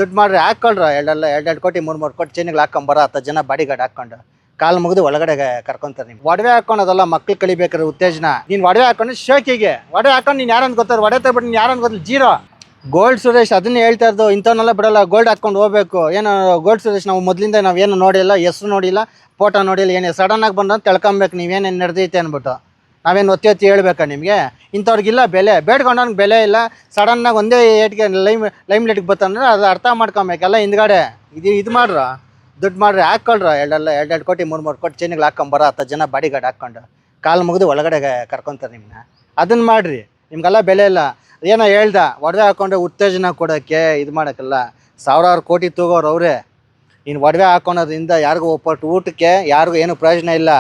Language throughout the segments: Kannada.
ದುಡ್ಡು ಮಾಡ್ರಿ ಹಾಕೊಳ್ರ ಎರಡೆರಡು ಕೋಟಿ ಮೂರು ಕೋಟಿ ಚೈನ್ಗಳು ಹಾಕೊಂಬರೋ 10 ಜನ ಬಾಡಿ ಗಾರ್ಡ್ ಹಾಕೊಂಡು ಕಾಲು ಮುಗಿದು ಒಳಗಡೆ ಕರ್ಕೊಂತಾರೆ. ನಿಮ್ಗೆ ಒಡವೆ ಹಾಕೋಣದಲ್ಲ, ಮಕ್ಳು ಕಳಿಬೇಕಾದ್ರೆ ಉತ್ತೇಜನ. ನೀನು ಒಡವೆ ಹಾಕೊಂಡು ಶೋಕಿಗೆ ಒಡವೆ ಹಾಕೊಂಡು ನೀನು ಯಾರಂತ ಗೊತ್ತಾರ, ಒಡೆ ತಗ್ಬಿಟ್ಟು ನೀನು ಯಾರಂತ ಗೊತ್ತಿಲ್ಲ, ಜೀರೋ. ಗೋಲ್ಡ್ ಸುರೇಶ್ ಅದನ್ನೇ ಹೇಳ್ತಾ ಇರೋದು, ಇಂಥವನ್ನೆಲ್ಲ ಬಿಡಲ್ಲ, ಗೋಲ್ಡ್ ಹಾಕೊಂಡು ಹೋಗ್ಬೇಕು. ಏನು ಗೋಲ್ಡ್ ಸುರೇಶ್ ನಾವು ಮೊದಲಿಂದ ನಾವೇನು ನೋಡಿಲ್ಲ, ಹೆಸ್ರು ನೋಡಿಲ್ಲ, ಫೋಟೋ ನೋಡಿಲ್ಲ, ಏನು ಸಡನ್ನಾಗಿ ಬಂದು ತಿಳ್ಕೊಬೇಕು ನೀವೇನೇನು ನಡೆದೈತೆ ಅಂದ್ಬಿಟ್ಟು. ನಾವೇನು ಒತ್ತಿ ಹೇಳ್ಬೇಕಾ ನಿಮಗೆ? ಇಂಥವ್ರಿಗಿಲ್ಲ ಬೆಲೆ, ಬೇಡ್ಕೊಂಡವ್ನಿಗೆ ಬೆಲೆ ಇಲ್ಲ. ಸಡನ್ನಾಗಿ ಒಂದೇ ಏಟ್ಗೆ ಲೈಮ್ ಲೈಟ್ಗೆ ಬರ್ತಂದ್ರೆ ಅದು ಅರ್ಥ ಮಾಡ್ಕೊಬೇಕೆಲ್ಲ ಹಿಂದ್ಗಡೆ. ಇದು ಮಾಡ್ರ, ದುಡ್ಡು ಮಾಡ್ರಿ ಹಾಕೊಳ್ರ ಎರಡೆರಡು ಕೋಟಿ ಮೂರು ಕೋಟಿ ಚೈನ್ಗಳು ಹಾಕೊಂಬರೋ 10 ಜನ ಬಾಡಿ ಗಾರ್ಡ್ ಹಾಕೊಂಡು ಕಾಲು ಮುಗಿದು ಒಳಗಡೆ ಕರ್ಕೊತಾರೆ ನಿಮ್ಮನ್ನ. ಅದನ್ನು ಮಾಡಿರಿ, ನಿಮ್ಗೆಲ್ಲ ಬೆಲೆ ಇಲ್ಲ. ಏನೋ ಹೇಳ್ದ ಒಡವೆ ಹಾಕೊಂಡ್ರೆ ಉತ್ತೇಜನ ಕೊಡೋಕ್ಕೆ ಇದು ಮಾಡೋಕ್ಕಲ್ಲ. ಸಾವಿರಾರು ಕೋಟಿ ತಗೋರು ಅವರೇ. ನೀನು ಒಡವೆ ಹಾಕೊಳೋದ್ರಿಂದ ಯಾರಿಗೂ ಒಪ್ಪಟ್ಟು ಊಟಕ್ಕೆ ಯಾರಿಗೂ ಏನು ಪ್ರಯೋಜನ ಇಲ್ಲ.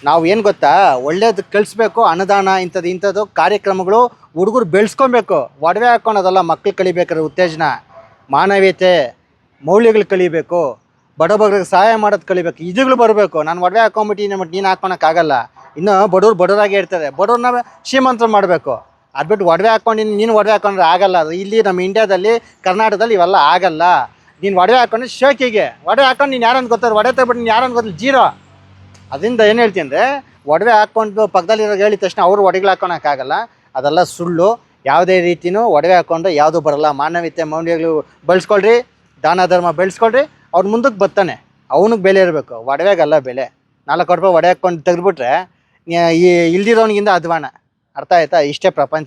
ನಾವು ಏನು ಗೊತ್ತಾ, ಒಳ್ಳೇದು ಕಳಿಸ್ಬೇಕು, ಅನುದಾನ ಇಂಥದ್ದು ಕಾರ್ಯಕ್ರಮಗಳು ಹುಡುಗರು ಬೆಳೆಸ್ಕೊಬೇಕು. ಒಡವೆ ಹಾಕೊಳೋದಲ್ಲ, ಮಕ್ಳು ಕಳಿಬೇಕಾದ್ರೆ ಉತ್ತೇಜನ, ಮಾನವೀಯತೆ ಮೌಲ್ಯಗಳು ಕಲಿಬೇಕು, ಬಡಬಗ್ರಿಗೆ ಸಹಾಯ ಮಾಡೋದು ಕಲಿಬೇಕು, ಇದುಗಳು ಬರಬೇಕು. ನಾನು ಒಡವೆ ಹಾಕೊಂಬಿಟ್ಟು ನೀನು ಹಾಕೊಳಕ್ಕಾಗಲ್ಲ. ಇನ್ನು ಬಡವರಾಗೆ ಇರ್ತಾರೆ, ಬಡವ್ರನ್ನ ಶ್ರೀಮಂತರು ಮಾಡಬೇಕು. ಅದು ಬಿಟ್ಟು ಒಡವೆ ಹಾಕ್ಕೊಂಡು ನೀನು ಒಡವೆ ಹಾಕೊಂಡ್ರೆ ಆಗಲ್ಲ. ಅದು ಇಲ್ಲಿ ನಮ್ಮ ಇಂಡಿಯಾದಲ್ಲಿ, ಕರ್ನಾಟಕದಲ್ಲಿ ಇವೆಲ್ಲ ಆಗಲ್ಲ. ನೀನು ಒಡವೆ ಹಾಕೊಂಡು ಶೋಕಿಗೆ ಒಡವೆ ಹಾಕೊಂಡು ನೀನು ಯಾರಂತ ಗೊತ್ತಾರ, ಒಡೆ ತಗ್ಬಿಟ್ಟು ನೀನು ಯಾರಂತ ಗೊತ್ತಿಲ್ಲ, ಜೀರೋ. ಅದರಿಂದ ಏನು ಹೇಳ್ತೀನಿ ಅಂದರೆ, ಒಡವೆ ಹಾಕ್ಕೊಂಡು ಪಕ್ಕದಲ್ಲಿರೋ ಹೇಳಿದ ತಕ್ಷಣ ಅವರು ಒಡವೆಗಳು ಹಾಕೊಳಕ್ಕಾಗಲ್ಲ, ಅದೆಲ್ಲ ಸುಳ್ಳು. ಯಾವುದೇ ರೀತಿಯೂ ಒಡವೆ ಹಾಕ್ಕೊಂಡ್ರೆ ಯಾವುದೂ ಬರಲ್ಲ. ಮಾನವೀಯತೆ ಮೌಲ್ಯಗಳು ಬೆಳೆಸ್ಕೊಳ್ರಿ, ದಾನ ಧರ್ಮ ಬೆಳೆಸ್ಕೊಳ್ರಿ, ಅವ್ರು ಮುಂದಕ್ಕೆ ಬರ್ತಾನೆ. ಅವನಿಗೆ ಬೆಲೆ ಇರಬೇಕು, ಒಡವೆಗಲ್ಲ ಬೆಲೆ. 4 ರೂಪಾಯಿ ಒಡೆ ಹಾಕ್ಕೊಂಡು ತೆಗೆದ್ಬಿಟ್ರೆ ಈ ಇಲ್ದಿರೋನಿಗಿಂತ ಅಧ್ವಾನ. ಅರ್ಥ ಆಯ್ತಾ? ಇಷ್ಟೇ ಪ್ರಪಂಚ.